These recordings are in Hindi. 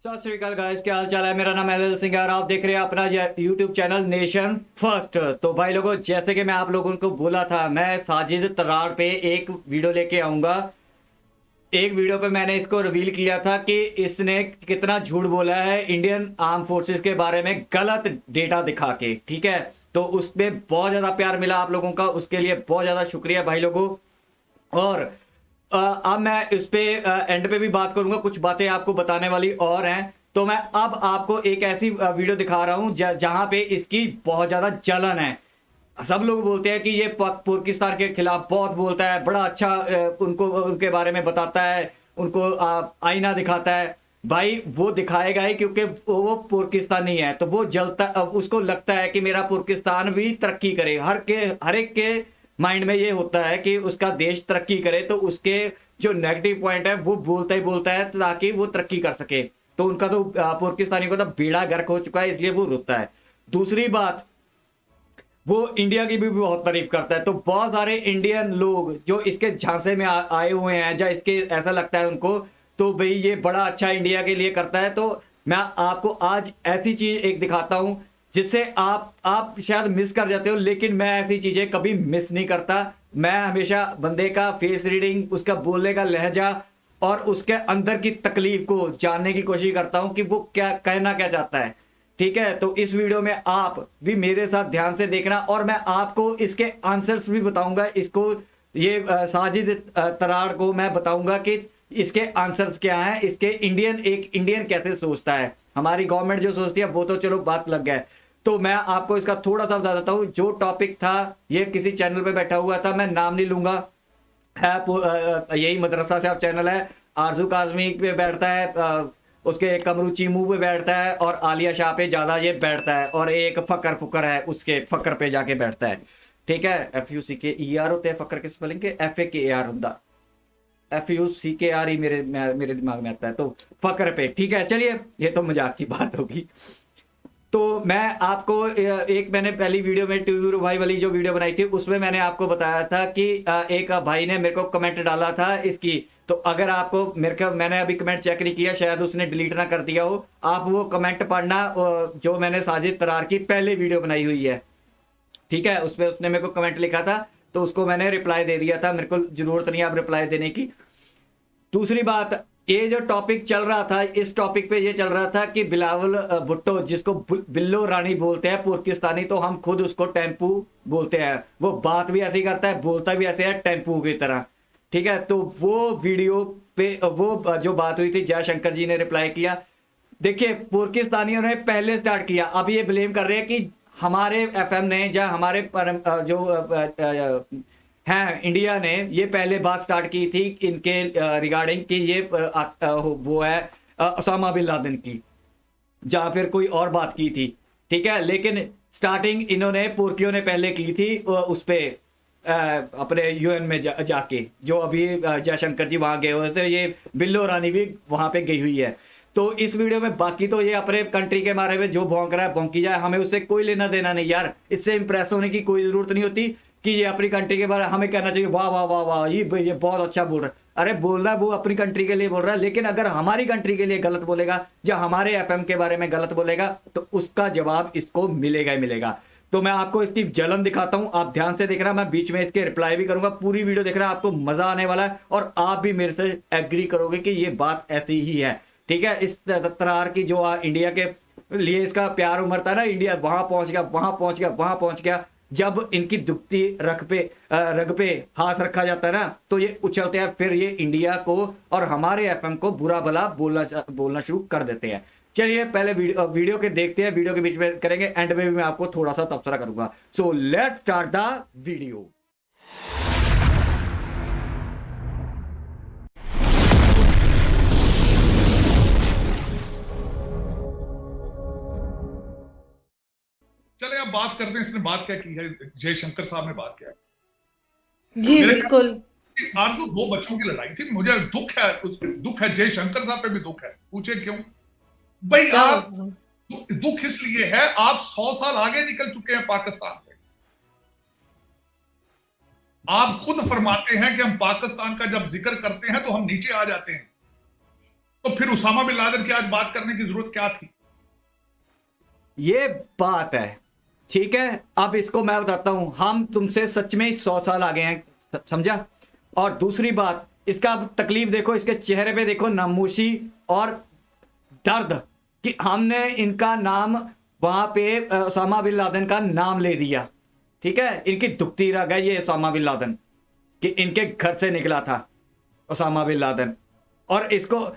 सत श्री अकाल गाइस, क्या हाल चाल है। मेरा नाम एल सिंह है और आप देख रहे हैं अपना यूट्यूब चैनल नेशन फर्स्ट। तो भाई लोगों, जैसे कि मैं आप लोगों को बोला था, मैं साजिद तरार पे एक वीडियो लेके आऊंगा। एक वीडियो पे मैंने इसको रिवील किया था कि इसने कितना झूठ बोला है इंडियन आर्म फोर्सेस के बारे में, गलत डेटा दिखा के। ठीक है, तो उस पे बहुत ज्यादा प्यार मिला आप लोगों का, उसके लिए बहुत ज्यादा शुक्रिया भाई लोगों। और अब मैं इस पे एंड पे भी बात करूंगा, कुछ बातें आपको बताने वाली और हैं। तो मैं अब आपको एक ऐसी वीडियो दिखा रहा हूं जहां पे इसकी बहुत ज्यादा जलन है। सब लोग बोलते हैं कि ये पाकिस्तान के खिलाफ बहुत बोलता है, बड़ा अच्छा उनको उनके बारे में बताता है, उनको आईना दिखाता है। भाई वो दिखाएगा ही, क्योंकि वो पाकिस्तानी है, तो वो जलता, उसको लगता है कि मेरा पाकिस्तान भी तरक्की करे। हर एक के माइंड में ये होता है कि उसका देश तरक्की करे, तो उसके जो नेगेटिव पॉइंट है वो बोलता है ताकि वो तरक्की कर सके। तो उनका तो पाकिस्तानी को तो बेड़ा गर्क हो चुका है, इसलिए वो रोता है। दूसरी बात, वो इंडिया की भी बहुत तारीफ करता है। तो बहुत सारे इंडियन लोग जो इसके झांसे में आए हुए हैं, या इसके ऐसा लगता है उनको, तो भाई ये बड़ा अच्छा इंडिया के लिए करता है। तो मैं आपको आज ऐसी चीज एक दिखाता हूं जिससे आप शायद मिस कर जाते हो, लेकिन मैं ऐसी चीजें कभी मिस नहीं करता। मैं हमेशा बंदे का फेस रीडिंग, उसका बोलने का लहजा और उसके अंदर की तकलीफ को जानने की कोशिश करता हूं कि वो क्या कहना क्या चाहता है। ठीक है, तो इस वीडियो में आप भी मेरे साथ ध्यान से देखना, और मैं आपको इसके आंसर्स भी बताऊंगा। इसको ये साजिद तरार को मैं बताऊंगा कि इसके आंसर्स क्या हैं, इसके एक इंडियन कैसे सोचता है। हमारी गवर्नमेंट जो सोचती है वो तो चलो बात लग गया। तो मैं आपको इसका थोड़ा सा बता देता हूं। जो टॉपिक था, ये किसी चैनल पे बैठा हुआ था, मैं नाम नहीं लूंगा, है यही मदरसा साहब चैनल है। आरजू काजमी पे बैठता है, उसके कमरू चीमू पे बैठता है, और आलिया शाह पे ज्यादा ये बैठता है, और एक फकर फुकर है, उसके फकर पे जाके बैठता है। ठीक है, FUCKER होते हैं फकर के स्पेलिंग के, FAKAR होता, FUCKR ही मेरे दिमाग में आता है, तो फकर पे। ठीक है, चलिए, ये तो मजाक की बात होगी। तो मैं आपको एक मैंने पहली वीडियो में ट्यूर भाई वाली जो वीडियो बनाई थी, उसमें मैंने आपको बताया था कि एक भाई ने मेरे को कमेंट डाला था इसकी। तो अगर आपको मैंने अभी कमेंट चेक नहीं किया, शायद उसने डिलीट ना कर दिया हो, आप वो कमेंट पढ़ना जो मैंने साजिद तरार की पहले वीडियो बनाई हुई है। ठीक है, उसमें उसने मेरे को कमेंट लिखा था, तो उसको मैंने रिप्लाई दे दिया था। मेरे को जरूरत नहीं है अब रिप्लाई देने की। दूसरी बात, ये जो टॉपिक चल रहा था, इस टॉपिक पे ये चल रहा था कि बिलावल भुट्टो, जिसको बिल्लो रानी बोलते हैं पाकिस्तानी, तो हम खुद उसको टेम्पू बोलते हैं। वो बात भी ऐसी करता है, बोलता भी ऐसे है टेम्पू की तरह। ठीक है, तो वो वीडियो पे वो जो बात हुई थी, जयशंकर जी ने रिप्लाई किया। देखिए, पाकिस्तानियों ने पहले स्टार्ट किया, अब ये ब्लेम कर रहे हैं कि हमारे FM ने, या हमारे हैं इंडिया ने ये पहले बात स्टार्ट की थी इनके रिगार्डिंग कि ये वो है ओसामा बिन लादेन की, या फिर कोई और बात की थी। ठीक है, लेकिन स्टार्टिंग इन्होंने पुर्कियों ने पहले की थी उस पे अपने UN में जाके, जो अभी जयशंकर जी वहां गए हुए थे, ये बिल्लो रानी भी वहां पे गई हुई है। तो इस वीडियो में बाकी तो ये अपने कंट्री के बारे में जो भौंक रहा है भौंकी जाए, हमें उससे कोई लेना देना नहीं यार। इससे इंप्रेस होने की कोई जरूरत नहीं होती कि ये अपनी कंट्री के बारे में हमें कहना चाहिए वाह वाह वाह वाह, ये बहुत अच्छा बोल रहा है। अरे बोल रहा है, वो अपनी कंट्री के लिए बोल रहा है, लेकिन अगर हमारी कंट्री के लिए गलत बोलेगा या हमारे FM के बारे में गलत बोलेगा, तो उसका जवाब इसको मिलेगा ही मिलेगा। तो मैं आपको इसकी जलन दिखाता हूं, आप ध्यान से देखना, मैं बीच में इसके रिप्लाई भी करूंगा। पूरी वीडियो देखना, आपको मजा आने वाला है, और आप भी मेरे से एग्री करोगे कि ये बात ऐसी ही है। ठीक है, इस तरार की जो इंडिया के लिए इसका प्यार उमड़ता है ना, इंडिया वहां पहुंच गया, वहां पहुंच गया, वहां पहुंच गया। जब इनकी दुखती रग पे हाथ रखा जाता है ना, तो ये उछलते हैं, फिर ये इंडिया को और हमारे FM को बुरा भला बोलना शुरू कर देते हैं। चलिए, पहले वीडियो के देखते हैं, वीडियो के बीच में करेंगे, एंड में भी मैं आपको थोड़ा सा तबसरा करूंगा। So let's start the video. चले अब बात करते हैं, इसने बात क्या की है, जयशंकर साहब ने बात क्या है। जी बिल्कुल। आरजू, 2 बच्चों की लड़ाई थी, मुझे दुख है, उस पर दुख है, जयशंकर साहब पे भी दुख है। पूछे क्यों भाई? आप दुख इसलिए है, आप 100 साल आगे निकल चुके हैं पाकिस्तान से। आप खुद फरमाते हैं कि हम पाकिस्तान का जब जिक्र करते हैं तो हम नीचे आ जाते हैं। तो फिर उसामा बिन लादेन की आज बात करने की जरूरत क्या थी? ये बात है, ठीक है। अब इसको मैं बताता हूं, हम तुमसे सच में 100 साल आगे हैं, समझा। और दूसरी बात, इसका अब तकलीफ देखो, इसके चेहरे पे देखो नामोशी और दर्द कि हमने इनका नाम वहां पे ओसामा बिन लादेन का नाम ले दिया, ठीक है। इनकी दुखती रह गई ये ओसामा बिन लादेन कि इनके घर से निकला था ओसामा बिन लादेन। और इसको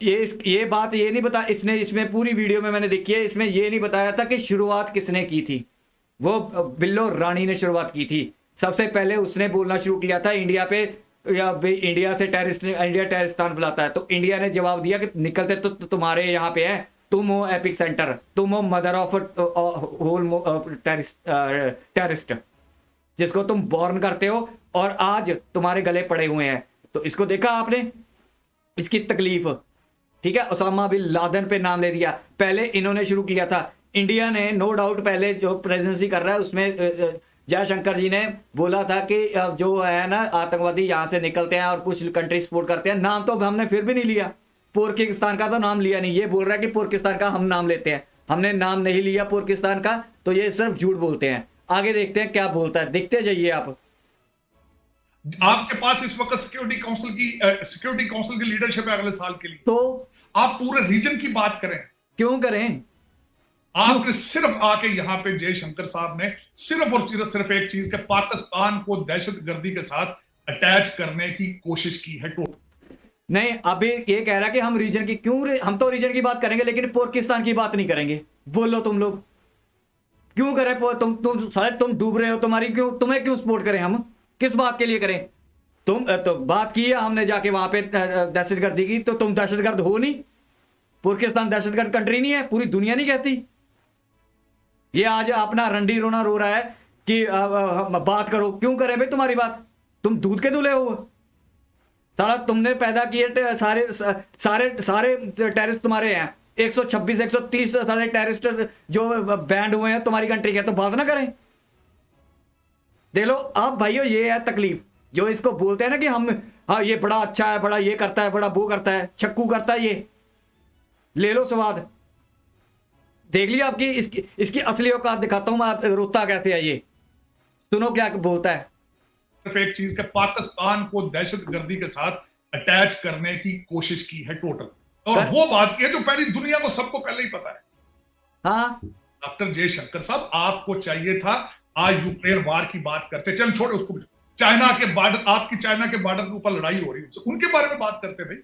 ये बात ये नहीं बता, इसने इसमें पूरी वीडियो में मैंने देखी है, इसमें ये नहीं बताया था कि शुरुआत किसने की थी। वो बिल्लो रानी ने शुरुआत की थी। सबसे पहले उसने बोलना शुरू किया था इंडिया पे, या इंडिया से टेररिस्ट, इंडिया टेररिस्तान फैलाता है। तो इंडिया ने जवाब दिया कि निकलते तो तुम्हारे यहाँ पे है, तुम हो एपिक सेंटर, तुम हो मदर ऑफ होल टेररिस्ट, जिसको तुम बॉर्न करते हो और आज तुम्हारे गले पड़े हुए हैं। तो इसको देखा आपने, इसकी तकलीफ, ठीक है। ओसामा बिन लादेन पे नाम ले दिया, पहले इन्होंने शुरू किया था। इंडिया ने नो डाउट पहले जो प्रेसिडेंसी कर रहा है उसमें जयशंकर जी ने बोला था कि जो है ना आतंकवादी यहाँ से निकलते हैं और कुछ कंट्री सपोर्ट करते हैं। नाम तो हमने फिर भी नहीं लिया, पाकिस्तान का तो नाम लिया नहीं। ये बोल रहा है कि पाकिस्तान का हम नाम लेते हैं, हमने नाम नहीं लिया पाकिस्तान का, तो ये सिर्फ झूठ बोलते हैं। आगे देखते हैं क्या बोलता है, देखते जाइए आप। आपके पास इस वक्त सिक्योरिटी काउंसिल की लीडरशिप है अगले साल के लिए, तो आप पूरे रीजन की बात करें, क्यों करें? आपने सिर्फ आके यहां पे जयशंकर साहब ने सिर्फ और सिर्फ एक चीज के पाकिस्तान को दहशतगर्दी के साथ अटैच करने की कोशिश की है। नहीं, अभी ये कह रहा है कि हम रीजन की क्यों, हम तो रीजन की बात करेंगे लेकिन पाकिस्तान की बात नहीं करेंगे। बोलो तुम लोग क्यों करें? तुम शायद तुम डूब रहे हो, तुम्हारी क्यों, तुम्हें क्यों सपोर्ट करें हम, किस बात के लिए करें? तुम तो बात की है हमने जाके वहां पे दहशतगर्दी की, तो तुम दहशतगर्द हो नहीं? पाकिस्तान दहशतगर्द कंट्री नहीं है? पूरी दुनिया नहीं कहती? ये आज अपना रंडी रोना रो रहा है कि बात करो, क्यों करें भाई तुम्हारी बात? तुम दूध के दूल्हे हो, सारा तुमने पैदा किए, सारे सारे सारे टेररिस्ट तुम्हारे हैं। 126 130 सारे टेररिस्ट जो बैंड हुए हैं तुम्हारी कंट्री के, तो बात ना करें। देख लो अब भाइयों, ये है तकलीफ जो इसको बोलते हैं ना कि हम, हाँ ये बड़ा अच्छा है, बड़ा ये करता है, बड़ा वो करता है, छक्कू करता है, ये ले लो स्वाद। देख लिया आपकी इसकी असली औकात दिखाता हूं मैं, आप रोता कैसे है ये, सुनो क्या बोलता है। सिर्फ एक चीज के पाकिस्तान को दहशतगर्दी के साथ अटैच करने की कोशिश की है टोटल, और वो बात की है जो पहली दुनिया को सबको पहले ही पता है। हाँ डॉक्टर जयशंकर साहब, आपको चाहिए था आज यूक्रेन वार की बात करते, चल छोड़ो उसको, चाइना के बॉर्डर, आपकी चाइना के बॉर्डर के ऊपर लड़ाई हो रही है, उनके बारे में बात करते भाई।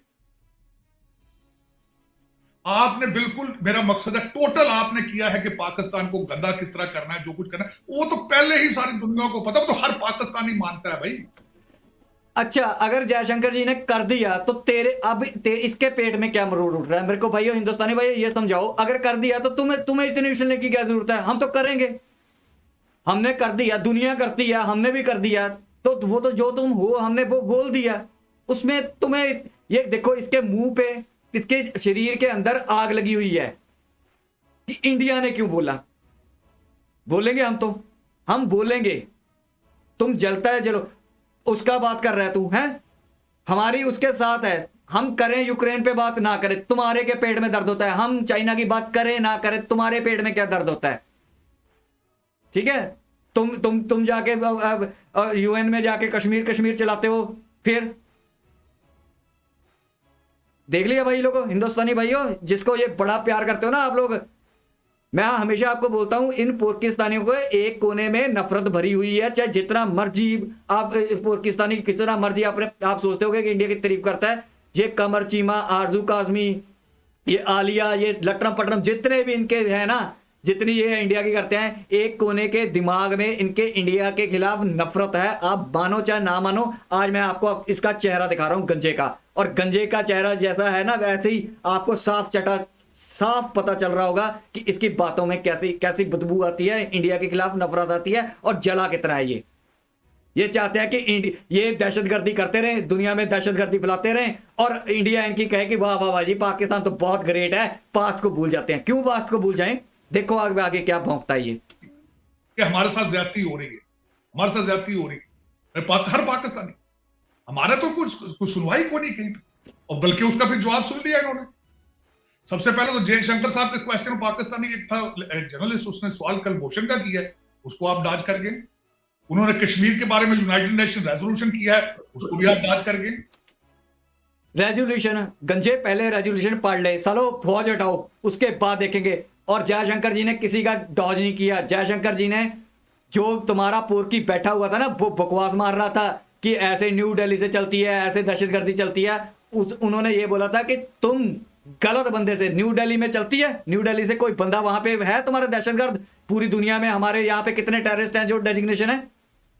आपने बिल्कुल, मेरा मकसद है टोटल आपने किया है कि पाकिस्तान को गंदा किस तरह करना है, जो कुछ करना है वो तो पहले ही सारी दुनिया को पता, वो तो हर पाकिस्तानी मानता है भाई। अच्छा, अगर जयशंकर जी ने कर दिया तो इसके पेट में क्या मरूद उठ रहा है? मेरे को भाइयों, हिंदुस्तानी भाई, ये समझाओ। अगर कर दिया तो तुम्हें इतनी टेंशन की क्या जरूरत है? हम तो करेंगे, हमने कर दिया, दुनिया करती है, हमने भी कर दिया, तो वो तो जो तुम हो हमने वो बोल दिया। उसमें तुम्हें ये देखो, इसके मुंह पे, इसके शरीर के अंदर आग लगी हुई है कि इंडिया ने क्यों बोला। बोलेंगे हम बोलेंगे। तुम जलता है जलो, उसका बात कर रहा है तू, है हमारी उसके साथ है। हम करें यूक्रेन पे बात ना करें, तुम्हारे के पेट में दर्द होता है। हम चाइना की बात करें ना करें, तुम्हारे पेट में क्या दर्द होता है? ठीक है, तुम जाके यूएन में जाके कश्मीर चलाते हो। फिर देख लिया भाई लोगों, हिंदुस्तानी भाइयों, जिसको ये बड़ा प्यार करते हो ना आप लोग। मैं हमेशा आपको बोलता हूं, इन पाकिस्तानियों को एक कोने में नफरत भरी हुई है। चाहे जितना मर्जी आप पाकिस्तानी, कितना मर्जी आप सोचते हो कि इंडिया की तारीफ करता है, ये कमर चीमा, आरजू काजमी, ये आलिया, ये लटरम पटरम, जितने भी इनके हैं ना, जितनी ये इंडिया की करते हैं, एक कोने के दिमाग में इनके इंडिया के खिलाफ नफरत है। आप मानो चाहे ना मानो, आज मैं आपको इसका चेहरा दिखा रहा हूं गंजे का, और गंजे का चेहरा जैसा है ना, वैसे ही आपको साफ पता चल रहा होगा कि इसकी बातों में कैसी कैसी बदबू आती है, इंडिया के खिलाफ नफरत आती है, और जला कितना है ये चाहते हैं कि ये दहशतगर्दी करते रहे, दुनिया में दहशतगर्दी फैलाते रहे, और इंडिया इनकी कहे कि वाह वाह वाह जी, पाकिस्तान तो बहुत ग्रेट है। पास्ट को भूल जाते हैं। क्यों पास्ट को भूल जाएं? देखो आगे क्या भौंकता है ये कि हमारे साथ ज्यादती हो रही है, हमारे साथ ज्यादती हो रही है, हर पाकिस्तानी, हमारा तो कुछ सुनवाई को नहीं कहीं। और बल्कि उसका फिर जवाब सुन लिया इन्होंने। सबसे पहले तो जयशंकर साहब के क्वेश्चन, पाकिस्तानी एक था जर्नलिस्ट, उसने सवाल कल मोशन का किया है, उसको आप डाज कर गए। उन्होंने कश्मीर के बारे में यूनाइटेड नेशन रेजोल्यूशन किया है, उसको भी आप डाज कर गए। रेजोल्यूशन गंजे, पहले रेजोल्यूशन पढ़ ले सालो, फौज हटाओ, उसके बाद देखेंगे। और जयशंकर जी ने किसी का डॉज नहीं किया। जयशंकर जी ने, जो तुम्हारा पोर्की बैठा हुआ था ना, वो बकवास मार रहा था कि ऐसे न्यू दिल्ली से चलती है, ऐसे दहशतगर्दी चलती है, उन्होंने ये बोला था कि तुम गलत बंदे से, न्यू दिल्ली में चलती है, न्यू दिल्ली से कोई बंदा वहां पे है तुम्हारा दहशतगर्द? पूरी दुनिया में हमारे यहाँ पे कितने टेररिस्ट हैं जो डेजिग्नेशन है,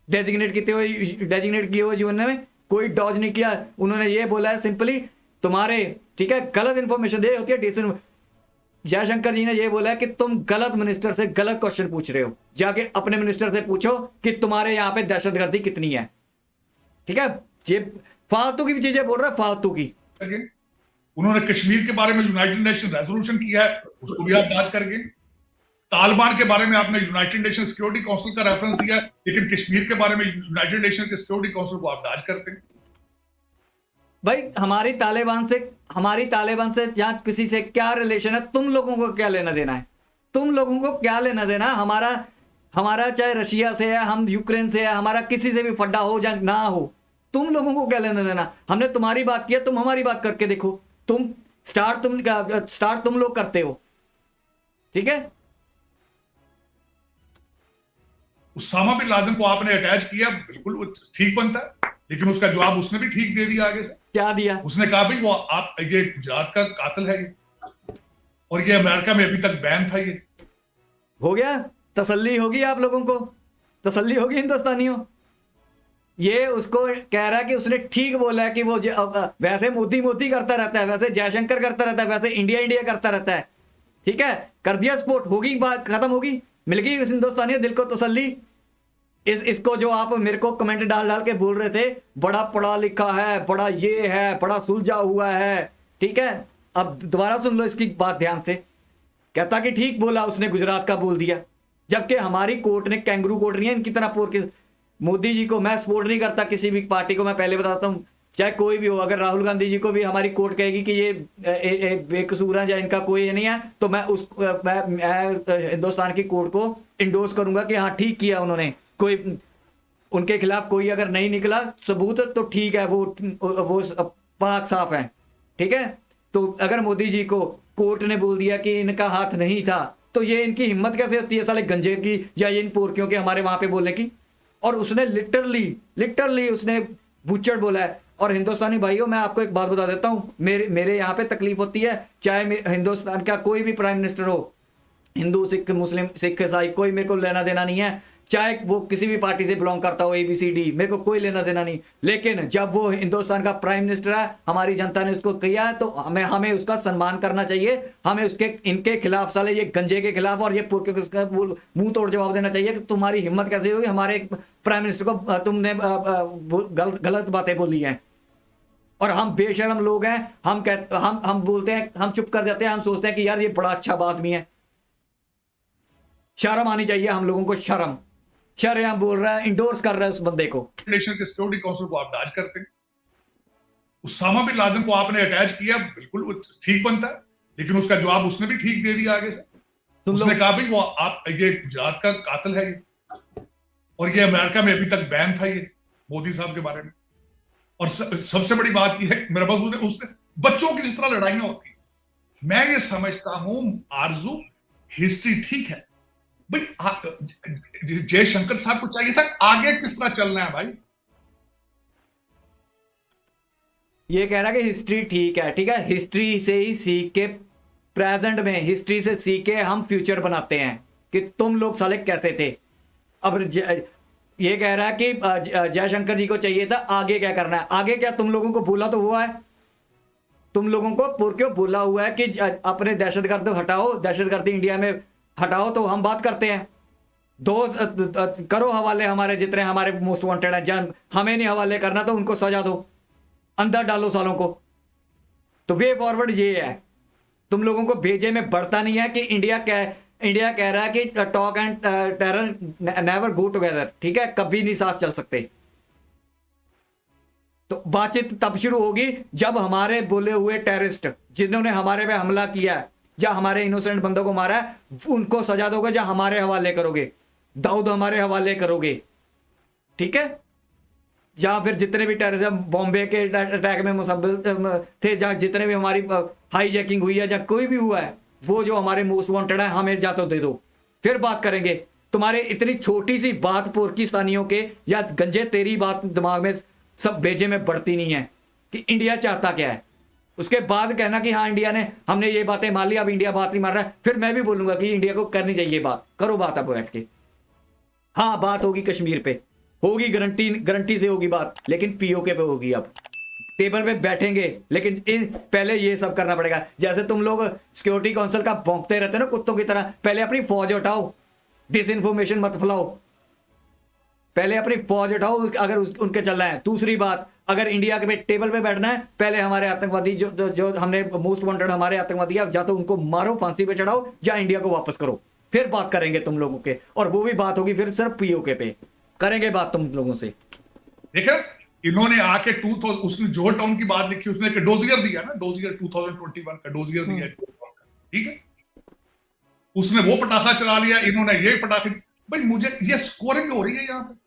डेजिग्नेट किए हुए जीवन में? कोई डॉज नहीं किया। उन्होंने ये बोला है सिंपली, तुम्हारे, ठीक है, गलत इंफॉर्मेशन दे होती है डिसन। जयशंकर जी ने ये बोला है कि तुम गलत मिनिस्टर से गलत क्वेश्चन पूछ रहे हो, जाके अपने मिनिस्टर से पूछो कि तुम्हारे यहां पे दहशतगर्दी कितनी है। ठीक है, ये फालतू की चीजें बोल रहा है, फालतू की। उन्होंने कश्मीर के बारे में यूनाइटेड नेशन रेजोल्यूशन किया है, उसको भी आप डाज कर गए। तालिबान के बारे में आपने यूनाइटेड नेशन सिक्योरिटी काउंसिल का रेफरेंस दिया, लेकिन कश्मीर के बारे में यूनाइटेड नेशन के सिक्योरिटी काउंसिल को आप डाज करते हैं। भाई हमारी तालिबान से जहां किसी से क्या रिलेशन है, तुम लोगों को क्या लेना देना है? तुम लोगों को क्या लेना देना? हमारा चाहे रशिया से है, हम यूक्रेन से है, हमारा किसी से भी फड्डा हो या ना हो, तुम लोगों को क्या लेना देना? हमने तुम्हारी बात किया, तुम हमारी बात करके देखो। स्टार्ट तुम लोग करते हो, ठीक है। उसामा बिन लादेन को आपने अटैच किया, बिल्कुल वो ठीक बनता है, लेकिन उसका जवाब उसने भी ठीक दे दिया। आगे से क्या दिया? उसने कहा भाई वो आप, ये गुजरात का कातिल है ये, और ये अमेरिका में अभी तक बैन था। ये हो गया, तसल्ली होगी आप लोगों को, तसल्ली होगी हिंदुस्तानियों। ये उसको कह रहा है कि उसने ठीक बोला है कि वो वैसे मोदी करता रहता है, वैसे जयशंकर करता रहता है, वैसे इंडिया करता रहता है। ठीक है, कर दिया स्पोर्ट, होगी बात, खत्म होगी, मिल गई हिंदुस्तानियों दिल को तसल्ली। इसको जो आप मेरे को कमेंट डाल के बोल रहे थे, बड़ा पढ़ा लिखा है, बड़ा ये है, बड़ा सुलझा हुआ है, ठीक है, अब दोबारा सुन लो इसकी बात ध्यान से। कहता कि ठीक बोला उसने, गुजरात का बोल दिया, जबकि हमारी कोर्ट ने, कैंगरू कोर्ट नहीं है इनकी तरह पोर के। मोदी जी को मैं सपोर्ट नहीं करता, किसी भी पार्टी को, मैं पहले बताता हूं, चाहे कोई भी हो। अगर राहुल गांधी जी को भी हमारी कोर्ट कहेगी कि ये बेकसूर है या इनका कोई नहीं है, तो मैं हिंदुस्तान की कोर्ट को इंडोर्स करूंगा कि हाँ ठीक किया उन्होंने। कोई उनके खिलाफ कोई अगर नहीं निकला सबूत तो ठीक है, वो पाक साफ है, ठीक है। तो अगर मोदी जी को कोर्ट ने बोल दिया कि इनका हाथ नहीं था, तो ये इनकी हिम्मत कैसे होती है साले गंजे की या इन पोरकियों के हमारे वहां पे बोलने की? और उसने लिटरली उसने बुच्चड़ बोला है। और हिंदुस्तानी भाइयों, मैं आपको एक बात बता देता हूं, मेरे यहाँ पे तकलीफ होती है, चाहे हिंदुस्तान का कोई भी प्राइम मिनिस्टर हो, हिंदू, सिख, मुस्लिम, सिख, ईसाई, कोई मेरे को लेना देना नहीं है, चाहे वो किसी भी पार्टी से बिलोंग करता हो, ABCD, मेरे को कोई लेना देना नहीं। लेकिन जब वो हिंदुस्तान का प्राइम मिनिस्टर है, हमारी जनता ने उसको किया है, तो हमें उसका सम्मान करना चाहिए। हमें उसके, इनके खिलाफ, साले ये गंजे के खिलाफ और ये पुर के मुंह तोड़ जवाब देना चाहिए कि तुम्हारी हिम्मत कैसे हुई हमारे प्राइम मिनिस्टर को तुमने गलत बातें बोली हैं। और हम बेशरम लोग हैं, हम बोलते हैं, हम चुप कर जाते हैं, हम सोचते हैं कि यार ये बड़ा अच्छा आदमी है। शर्म आनी चाहिए हम लोगों को, शर्म बोल रहा है, इंडोर्स कर रहा है उस बंदे को। नेशन के सिक्योरिटी काउंसिल को आप डाज करते हैं। उसामा बिन लादेन को आपने अटैच किया, बिल्कुल वो ठीक बनता है, लेकिन उसका जवाब उसने भी ठीक दे दिया। आगे से उसने कहा भाई वो आप, ये गुजरात का कातिल है ये, और ये अमेरिका में अभी तक बैन था ये मोदी साहब के बारे में। और सबसे बड़ी बात यह है, मेरे पास उसने बच्चों की जिस तरह लड़ाइयां होती, मैं ये समझता हूं आरजू, हिस्ट्री ठीक है भाई, जयशंकर साहब को चाहिए था आगे किस तरह चलना है भाई। ये कह रहा है कि हिस्ट्री ठीक है, ठीक है, हिस्ट्री से ही सीख के, प्रेजेंट में हिस्ट्री से सीख के हम फ्यूचर बनाते हैं कि तुम लोग साले कैसे थे। अब ये कह रहा है कि जयशंकर जी को चाहिए था आगे क्या करना है। आगे क्या, तुम लोगों को बोला तो हुआ है, तुम लोगों को क्यों बोला हुआ है कि अपने दहशतगर्द हटाओ, दहशतगर्दी इंडिया में हटाओ, तो हम बात करते हैं। करो हवाले हमारे जितने हमारे मोस्ट वांटेड हैं, जन हमें नहीं हवाले करना तो उनको सजा दो, अंदर डालो सालों को। तो वे फॉरवर्ड ये है, तुम लोगों को भेजे में बढ़ता नहीं है कि इंडिया कह रहा है कि talk and terror never go together, ठीक है, कभी नहीं साथ चल सकते। तो बातचीत तब शुरू होगी जब हमारे बोले हुए टेररिस्ट जिन्होंने हमारे पे हमला किया है या हमारे इनोसेंट बंदों को मारा है उनको सजा दोगे या हमारे हवाले करोगे, दाऊद हमारे हवाले करोगे, ठीक है? या फिर जितने भी टेररिज्म बॉम्बे के अटैक में मुसब्बिल थे, जहाँ जितने भी हमारी हाईजैकिंग हुई है या कोई भी हुआ है, वो जो हमारे मोस्ट वांटेड है हमें जा तो दे दो, फिर बात करेंगे। तुम्हारे इतनी छोटी सी बात पोर्किस्तानियों के या गंजे तेरी बात दिमाग में सब भेजे में बढ़ती नहीं है कि इंडिया चाहता क्या है। उसके बाद कहना कि हाँ इंडिया ने हमने ये बातें मान ली, अब इंडिया बात नहीं मान रहा है, फिर मैं भी बोलूंगा कि इंडिया को करनी चाहिए बात, करो बात अब बैठ के। हाँ बात होगी कश्मीर पे, होगी गारंटी से होगी बात, लेकिन पीओके पे होगी। अब टेबल पे बैठेंगे, लेकिन पहले ये सब करना पड़ेगा। जैसे तुम लोग सिक्योरिटी काउंसिल का भौंकते रहते ना कुत्तों की तरह, पहले अपनी फौज उठाओ, डिस इन्फॉर्मेशन मत फैलाओ, पहले अपनी फौज उठाओ अगर उनके चलना है। दूसरी बात, अगर इंडिया के टेबल पे बैठना है, पहले हमारे आतंकवादी जो हमने मोस्ट वांटेड हमारे आतंकवादी है, या तो उनको मारो, फांसी पे चढ़ाओ, या इंडिया को वापस करो, फिर बात करेंगे तुम लोगों के। और वो भी बात होगी फिर सिर्फ पीओके पे करेंगे बात तुम लोगों से। देखा इन्होंने आके उसने जोहर टाउन की बात लिखी, उसने एक डोजियर दिया ना, डोजियर 2021 का डोजियर दिया, ठीक है? उसने वो पटाखा चला लिया, इन्होंने ये पटाखे। भाई मुझे ये स्कोरिंग हो रही है यहाँ पे।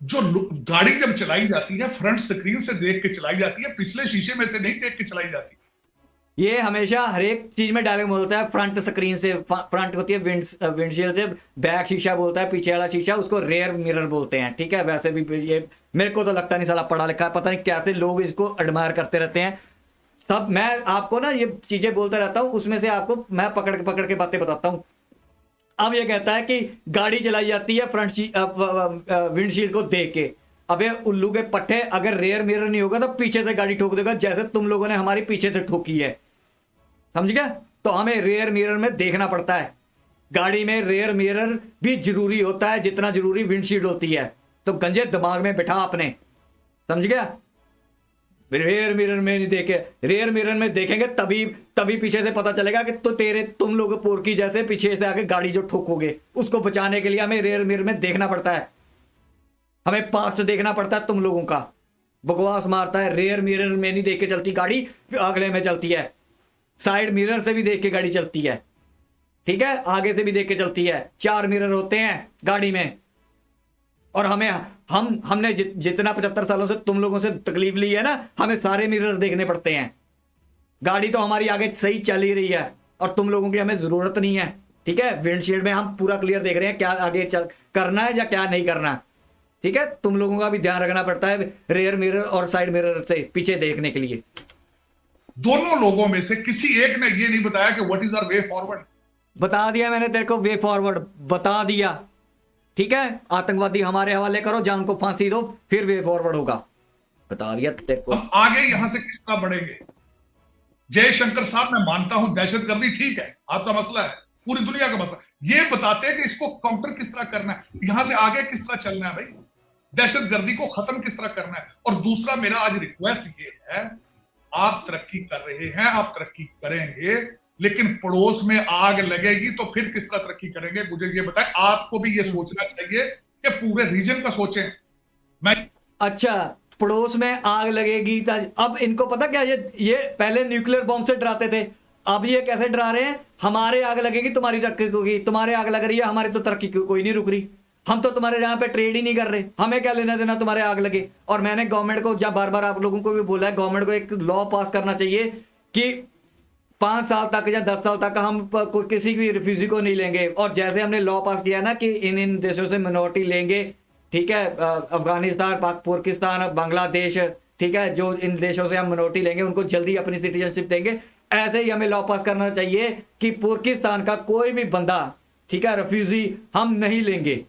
जो गाड़ी जब चलाई जाती है फ्रंट स्क्रीन से देख के चलाई जाती है, पिछले शीशे में से नहीं देख के चलाई जाती। ये हमेशा हर एक चीज में डायरेक्ट बोलता है फ्रंट स्क्रीन से, फ्रंट होती है विंडशील्ड से, बैक शीशा बोलता है, पीछे वाला शीशा उसको रेयर मिरर बोलते हैं, ठीक है? वैसे भी ये मेरे को तो लगता नहीं साला पढ़ा लिखा है, पता नहीं कैसे लोग इसको एडमायर करते रहते हैं सब। मैं आपको ना ये चीजें बोलता रहता हूँ, उसमें से आपको मैं पकड़ के बातें बताता हूँ। अब ये कहता है कि गाड़ी चलाई जाती है फ्रंट विंडशील्ड को देख के। अबे उल्लू के पट्टे, अगर रेयर मिरर नहीं होगा तो पीछे से गाड़ी ठोक देगा, जैसे तुम लोगों ने हमारी पीछे से ठोकी है, समझ गया? तो हमें रेयर मिरर में देखना पड़ता है। गाड़ी में रेयर मिरर भी जरूरी होता है जितना जरूरी विंडशील्ड होती है। तो गंजे दिमाग में बैठा आपने, समझ गया? रेयर मिरर में नहीं देखे, रेयर मिरर में देखेंगे तभी पीछे से पता चलेगा कि तो तुम लोग पोरकी जैसे पीछे से आके गाड़ी जो ठोकोगे, उसको बचाने के लिए हमें रेयर मिरर में देखना पड़ता है, हमें पास्ट देखना पड़ता है। तुम लोगों का बकवास मारता है, रेयर मिरर में नहीं देख के चलती गाड़ी, अगले में चलती है, साइड मिरर से भी देख के गाड़ी चलती है, ठीक है? आगे से भी देख के चलती है। 4 मिरर होते हैं गाड़ी में। और हमने जितना 75 सालों से तुम लोगों से तकलीफ ली है ना, हमें सारे मिरर देखने पड़ते हैं। गाड़ी तो हमारी आगे सही चल ही रही है और तुम लोगों की हमें जरूरत नहीं है, ठीक है? विंडशील्ड में हम पूरा क्लियर देख रहे हैं क्या आगे करना है या क्या नहीं करना, ठीक है? तुम लोगों का भी ध्यान रखना पड़ता है रेयर मिरर और साइड मिरर से पीछे देखने के लिए। दोनों लोगों में से किसी एक ने ये नहीं बताया कि what is our way forward. बता दिया मैंने तेरे को, वे फॉरवर्ड बता दिया, ठीक है? आतंकवादी हमारे हवाले करो, जान को फांसी दो, फिर वे फॉरवर्ड होगा, बता दिया तेरे को। हम आगे यहां से किस तरह बढ़ेंगे? जयशंकर साहब, मैं मानता हूं दहशतगर्दी ठीक है, आपका मसला है, पूरी दुनिया का मसला। ये बताते हैं कि इसको काउंटर किस तरह करना है, यहां से आगे किस तरह चलना है, भाई दहशतगर्दी को खत्म किस तरह करना है। और दूसरा मेरा आज रिक्वेस्ट ये है, आप तरक्की कर रहे हैं, आप तरक्की करेंगे, लेकिन पड़ोस में आग लगेगी तो फिर किस तरह तरक्की करेंगे? मुझे ये बताएं। आपको भी ये सोचना चाहिए कि पूरे रीजन का सोचें। मैं अच्छा, पड़ोस में आग लगेगी अब इनको पता क्या, ये पहले न्यूक्लियर बॉम्ब से डराते थे, अब ये कैसे डरा रहे हैं? हमारे आग लगेगी तुम्हारी तरक्की होगी, तुम्हारे आग लग रही है, हमारी तो तरक्की कोई नहीं रुक रही, हम तो तुम्हारे यहाँ पे ट्रेड ही नहीं कर रहे, हमें क्या लेना देना तुम्हारे आग लगे। और मैंने गवर्नमेंट को जब बार बार आप लोगों को भी बोला है, गवर्नमेंट को एक लॉ पास करना चाहिए कि 5 साल तक या 10 साल तक हम किसी भी रिफ्यूजी को नहीं लेंगे। और जैसे हमने लॉ पास किया ना कि इन देशों से मिनोरिटी लेंगे, ठीक है? अफगानिस्तान, पाकिस्तान, बांग्लादेश, ठीक है? जो इन देशों से हम मिनोरिटी लेंगे उनको जल्दी अपनी सिटीजनशिप देंगे। ऐसे ही हमें लॉ पास करना चाहिए कि पाकिस्तान का कोई भी बंदा, ठीक है, रिफ्यूजी हम नहीं लेंगे,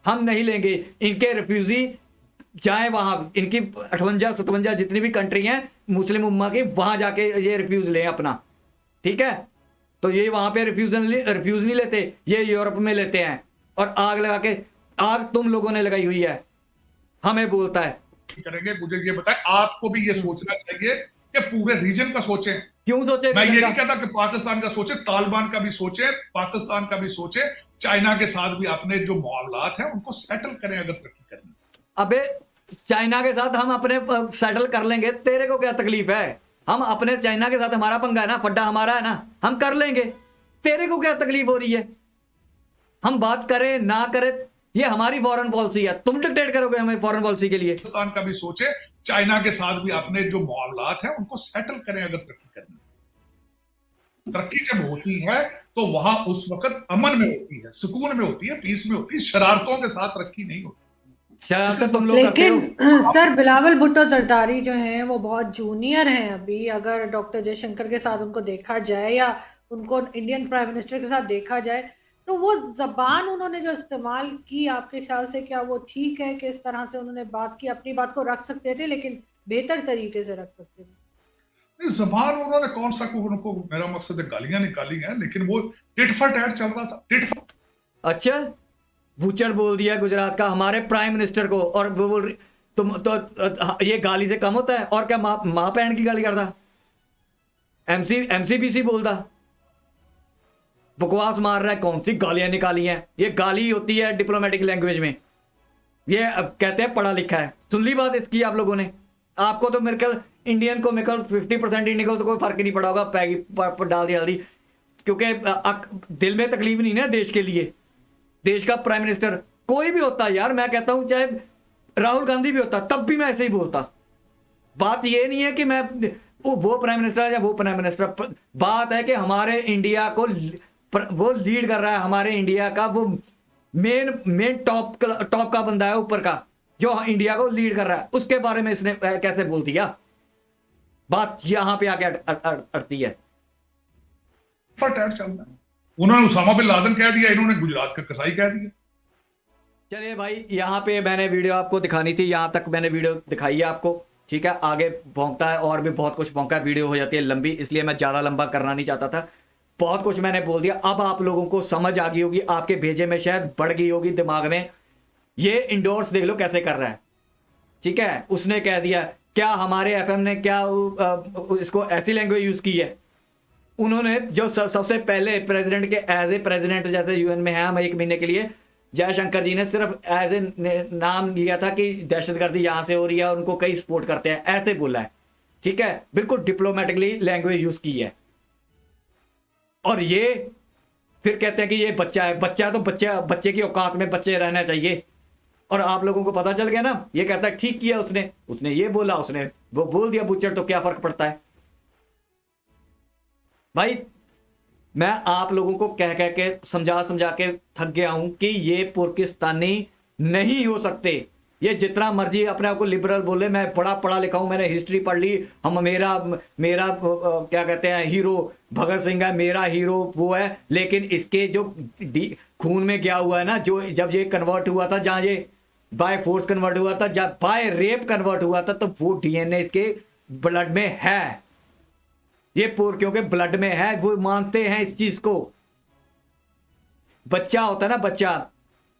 हम नहीं लेंगे। इनके रिफ्यूजी जाए वहां, इनकी 58-57 जितनी भी कंट्री हैं मुस्लिम उम्मा की, वहां जाके ये रिफ्यूज लें अपना, ठीक है? तो ये वहां पे रिफ्यूज नहीं लेते, ये यूरोप में लेते हैं। और आग लगा के, आग तुम लोगों ने लगाई हुई है, हमें बोलता है करेंगे। मुझे ये बताएं, आपको भी ये सोचना चाहिए कि पूरे रीजन का सोचें। क्यों सोचे? मैं ये नहीं कहता कि पाकिस्तान का सोचे, तालिबान का भी सोचे, पाकिस्तान का भी सोचे, चाइना के साथ भी अपने जो मामलात हैं उनको सेटल करें अगर तरक्की करनी। अबे चाइना के साथ हम अपने सेटल कर लेंगे, तेरे को क्या तकलीफ है? हम अपने चाइना के साथ, हमारा पंगा है ना, फड्डा हमारा है ना, हम कर लेंगे, तेरे को क्या तकलीफ हो रही है? हम बात करें ना करें, ये हमारी फॉरेन पॉलिसी है, तुम डिक्टेट करोगे हमें फॉरेन पॉलिसी के लिए? पाकिस्तान का भी सोचे, चाइना के साथ भी अपने जो मामलात हैं उनको सेटल करें। अगर तरक्की करनी, तरक्की जब होती है तो वहां उस वक्त अमन में होती है, सुकून में होती है, पीस में होती है। शरारतों के साथ तरक्की नहीं होती। शरारत तुम लोग करते हो। लेकिन सर बिलावल भुट्टो जरदारी जो हैं वो बहुत जूनियर हैं अभी। अगर डॉक्टर जयशंकर के साथ उनको देखा जाए या उनको इंडियन प्राइम मिनिस्टर के साथ देखा जाए, तो वो जबान उन्होंने जो इस्तेमाल की, आपके ख्याल से क्या वो ठीक है कि इस तरह से उन्होंने बात की? अपनी बात को रख सकते थे लेकिन बेहतर तरीके से रख सकते थे। नहीं, जबान उन्होंने कौन सा को, उनको मेरा मकसद है गालियां निकाली हैं, लेकिन वो टिट फॉर टैट चल रहा था। टिट फॉर अच्छा, बूचड़ बोल दिया गुजरात का हमारे प्राइम मिनिस्टर को, और वो बोल रही तुम तो ये गाली से कम होता है? और क्या माँ बहन की गाली करता? एमसीबीसी बोलता, बकवास मार रहा है, कौन सी गालियां निकाली हैं? ये गाली होती है डिप्लोमेटिक लैंग्वेज में, ये अब कहते हैं पढ़ा लिखा है। सुन ली बात इसकी आप लोगों ने? आपको तो मेरे ख्याल इंडियन को, मेरे ख्याल 50% इंडियन को तो कोई फर्क ही नहीं पड़ा होगा, पैगी डाल दी, क्योंकि दिल में तकलीफ नहीं ना देश के लिए। देश का प्राइम मिनिस्टर कोई भी होता यार, मैं कहता हूं चाहे राहुल गांधी भी होता तब भी मैं ऐसे ही बोलता। बात ये नहीं है कि मैं वो प्राइम मिनिस्टर या वो प्राइम मिनिस्टर, बात है कि हमारे इंडिया को वो लीड कर रहा है, हमारे इंडिया का वो मेन टॉप का बंदा है ऊपर का, जो इंडिया को लीड कर रहा है, उसके बारे में इसने कैसे बोल दिया? बात यहां पे आके अड़ती है। फॉर टैट चल रहा है। उन्होंने उसामा बिन लादेन कह दिया, इन्होंने गुजरात का कसाई कह दिया। चलिए भाई, यहाँ पे मैंने वीडियो आपको दिखानी थी, यहाँ तक मैंने वीडियो दिखाई है आपको, ठीक है। आगे भौंकता है और भी बहुत कुछ भौंका है, वीडियो हो जाती है लंबी, इसलिए मैं ज़्यादा लंबा करना नहीं चाहता था। बहुत कुछ मैंने बोल दिया, अब आप लोगों को समझ आ गई होगी, आपके भेजे में शायद बढ़ गई होगी दिमाग में। ये इंडोर्स देख लो कैसे कर रहा है, ठीक है। उसने कह दिया, क्या हमारे एफएम ने क्या इसको ऐसी लैंग्वेज यूज़ की है? उन्होंने जो सबसे पहले प्रेसिडेंट के एज ए प्रेसिडेंट जैसे यूएन में है हम 1 महीने के लिए, जयशंकर जी ने सिर्फ एज ए नाम लिया था कि दहशतगर्दी यहां से हो रही है और उनको कई सपोर्ट करते हैं, ऐसे बोला है, ठीक है। बिल्कुल डिप्लोमेटिकली लैंग्वेज यूज की है। और ये फिर कहते हैं कि ये बच्चा है, बच्चा तो बच्चे की औकात में बच्चे रहना चाहिए। और आप लोगों को पता चल गया ना, ये कहता है ठीक किया उसने ये बोला, उसने वो बोल दिया बुच्चड़, तो क्या फर्क पड़ता है भाई? मैं आप लोगों को कह के समझा के थक गया हूं कि ये पाकिस्तानी नहीं हो सकते। ये जितना मर्जी अपने आप को लिबरल बोले, मैं बड़ा पढ़ा लिखा हूं, मैंने हिस्ट्री पढ़ ली, हम मेरा क्या कहते हैं हीरो भगत सिंह है, मेरा हीरो वो है। लेकिन इसके जो खून में गया हुआ है ना, जो जब ये कन्वर्ट हुआ था, जहां ये बाय फोर्स कन्वर्ट हुआ था, जब बाय रेप कन्वर्ट हुआ था, तो वो डीएनए इसके ब्लड में है। ये क्योंकि ब्लड में है, वो मानते हैं इस चीज को। बच्चा होता है ना, बच्चा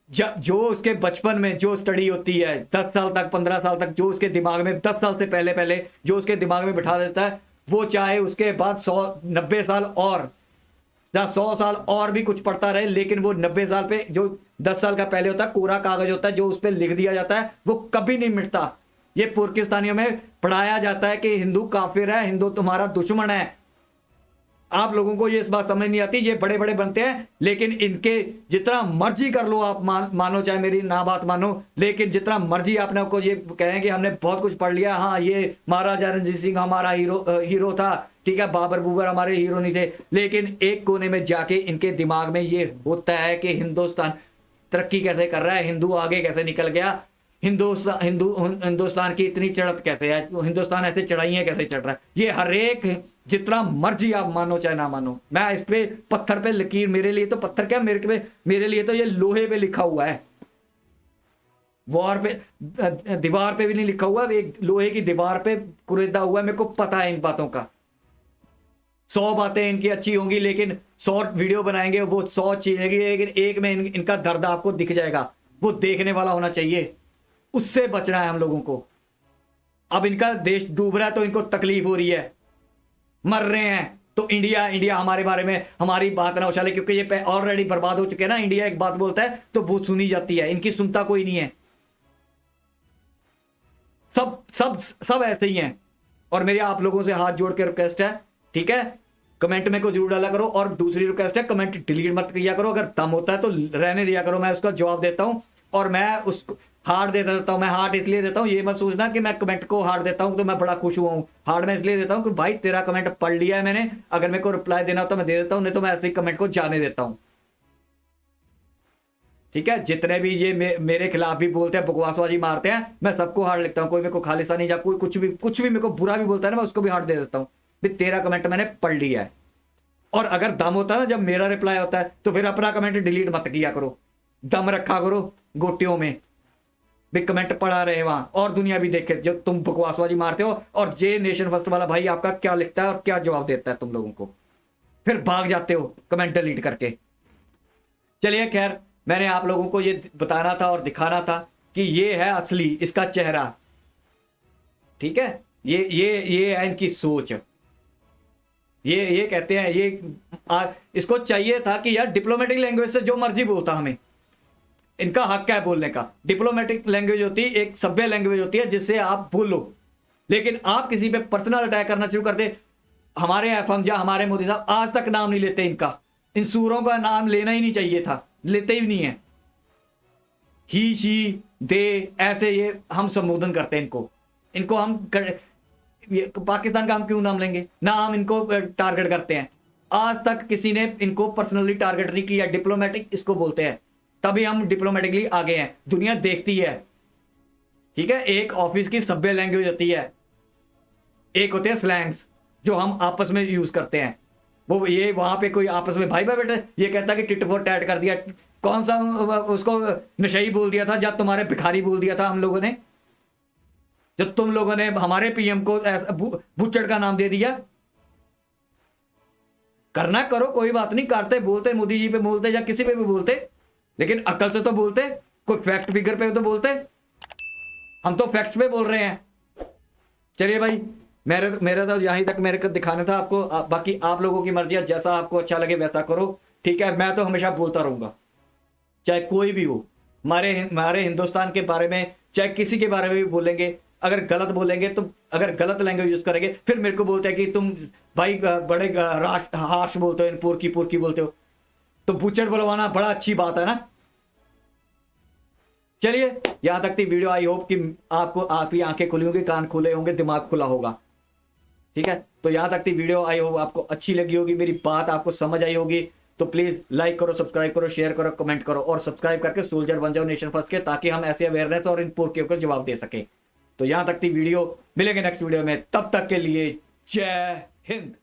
जब जो उसके बचपन में जो स्टडी होती है 10 साल तक 15 साल तक, जो उसके दिमाग में 10 साल से पहले जो उसके दिमाग में बिठा देता है, वो चाहे उसके बाद 90 साल और या 100 साल और भी कुछ पढ़ता रहे, लेकिन वो 90 साल पे जो 10 साल का पहले होता है, कोरा कागज होता है जो उस पर लिख दिया जाता है, वो कभी नहीं मिटता। ये पाकिस्तानियों में पढ़ाया जाता है कि हिंदू काफिर है, हिंदू तुम्हारा दुश्मन है। आप लोगों को ये इस बात समझ नहीं आती। ये बड़े बड़े बनते हैं, लेकिन इनके जितना मर्जी कर लो आप, मानो चाहे मेरी ना बात मानो, लेकिन जितना मर्जी आपने को ये कहें कि हमने बहुत कुछ पढ़ लिया, हाँ ये महाराजा रणजीत सिंह हमारा हीरो था, ठीक है, बाबर बुबर हमारे हीरो नहीं थे, लेकिन एक कोने में जाके इनके दिमाग में ये होता है कि हिंदुस्तान तरक्की कैसे कर रहा है, हिंदू आगे कैसे निकल गया, हिंदुस्तान की इतनी चढ़त कैसे है, हिंदुस्तान ऐसे चढ़ाइयाँ कैसे चढ़ रहा है। ये हर एक जितना मर्जी आप मानो चाहे ना मानो, मैं इस पे पत्थर पे लकीर, मेरे लिए तो पत्थर क्या, मेरे लिए तो ये लोहे पे लिखा हुआ है, वॉर पे दीवार पे भी नहीं लिखा हुआ, एक लोहे की दीवार पे कुरेदा हुआ है। मेरे को पता है इन बातों का। 100 बातें इनकी अच्छी होंगी, लेकिन 100 वीडियो बनाएंगे, वो 100 चीजें, लेकिन एक में इनका दर्द आपको दिख जाएगा, वो देखने वाला होना चाहिए। उससे बचना है हम लोगों को। अब इनका देश डूब रहा है तो इनको तकलीफ हो रही है, मर रहे हैं, तो इंडिया हमारे बारे में हमारी बात ना उछाले, क्योंकि ये ऑलरेडी बर्बाद हो चुके हैं ना। इंडिया एक बात बोलता है तो वो सुनी जाती है, इनकी सुनता कोई नहीं है। सब सब सब ऐसे ही हैं। और मेरी आप लोगों से हाथ जोड़ के रिक्वेस्ट है, ठीक है, कमेंट में को जरूर डाला करो। और दूसरी रिक्वेस्ट है, कमेंट डिलीट मत किया करो, अगर दम होता है तो रहने दिया करो, मैं उसका जवाब देता हूं और मैं उसको हार्ट दे देता हूं। मैं हार्ट इसलिए देता हूं, ये मत सोचना कि मैं कमेंट को हार्ट देता हूं तो मैं बड़ा खुश हुआ हूं। हार्ट मैं इसलिए देता हूं कि भाई तेरा कमेंट पढ़ लिया है मैंने, अगर मेरे को रिप्लाई देना हो तो मैं दे देता हूं, नहीं तो मैं ऐसे ही कमेंट को जाने देता हूं। ठीक है, जितने भी ये मेरे खिलाफ भी बोलते हैं, बकवासबाजी मारते हैं, मैं सबको हार्ट लिखता हूं। कोई मेरे को खालिस्तानी या कोई कुछ भी मेरे को बुरा भी बोलता है ना, मैं उसको भी हार्ट दे देता हूं, भाई तेरा कमेंट मैंने पढ़ लिया है। और अगर दम होता है ना, जब मेरा रिप्लाई होता है तो फिर अपना कमेंट डिलीट मत किया करो, दम रखा करो गोटियों में भी, कमेंट पढ़ा रहे वहां और दुनिया भी देखे जो तुम बकवासबाजी मारते हो। और जे नेशन फर्स्ट वाला भाई आपका क्या लिखता है और क्या जवाब देता है तुम लोगों को, फिर भाग जाते हो कमेंट डिलीट करके। चलिए खैर, मैंने आप लोगों को ये बताना था और दिखाना था कि ये है असली इसका चेहरा। ठीक है, ये है इनकी सोच। ये कहते हैं इसको चाहिए था कि यार डिप्लोमेटिक लैंग्वेज से जो मर्जी बोलता, हमें इनका हक है बोलने का। डिप्लोमेटिक लैंग्वेज होती है एक सभ्य लैंग्वेज होती है जिससे आप बोलो, लेकिन आप किसी पे पर्सनल अटैक करना शुरू कर दे। हमारे एफएम या हमारे मोदी साहब आज तक नाम नहीं लेते इनका, इन सूरों का नाम लेना ही नहीं चाहिए था, लेते ही नहीं है। ही शी दे ऐसे ये हम संबोधन करते हैं इनको हम पाकिस्तान का हम क्यों नाम लेंगे ना, हम इनको टारगेट करते हैं। आज तक किसी ने इनको पर्सनली टारगेट नहीं किया। डिप्लोमेटिक इसको बोलते हैं, तभी हम डिप्लोमेटिकली आगे हैं, दुनिया देखती है। ठीक है, एक ऑफिस की सभ्य लैंग्वेज होती है, एक होते हैं स्लैंग्स जो हम आपस में यूज करते हैं। वो ये वहां पे कोई आपस में भाई बेटे ये कहता कि टिट फॉर टैट कर दिया, कौन सा उसको नशई बोल दिया था, या तुम्हारे भिखारी बोल दिया था हम लोगों ने, जब तुम लोगों ने हमारे पीएम को बुच्चड़ का नाम दे दिया। करना करो, कोई बात नहीं, करते बोलते मोदी जी पे बोलते या किसी पे भी बोलते, लेकिन अक्ल से तो बोलते, कोई फैक्ट फिगर पे तो बोलते। हम तो फैक्ट्स पे बोल रहे हैं। चलिए भाई, मेरा तो यहीं तक मेरे को दिखाना था आपको। बाकी आप लोगों की मर्जी है, जैसा आपको अच्छा लगे वैसा करो। ठीक है, मैं तो हमेशा बोलता रहूंगा, चाहे कोई भी हो। हमारे हिंदुस्तान के बारे में चाहे किसी के बारे में भी बोलेंगे, अगर गलत बोलेंगे तो, अगर गलत लैंग्वेज यूज करेंगे, फिर मेरे को बोलते हैं कि तुम भाई बड़े हार्श बोलते हो, पुरकी बोलते हो, तो बुचड़ बुलवाना बड़ा अच्छी बात है ना। चलिए, यहां तक थी वीडियो। आई होप कि आपकी आंखें खुली होंगी, कान खुले होंगे, दिमाग खुला होगा। ठीक है, तो यहां तक थी वीडियो। आई होप आपको अच्छी लगी होगी, मेरी बात आपको समझ आई होगी। तो प्लीज लाइक करो, सब्सक्राइब करो, शेयर करो, कमेंट करो, और सब्सक्राइब करके सोल्जर बन जाओ नेशन फर्स्ट के, ताकि हम ऐसे अवेयरनेस और इन पुरखियों को जवाब दे सके। तो यहां तक थी वीडियो, मिलेंगे नेक्स्ट वीडियो में, तब तक के लिए जय हिंद।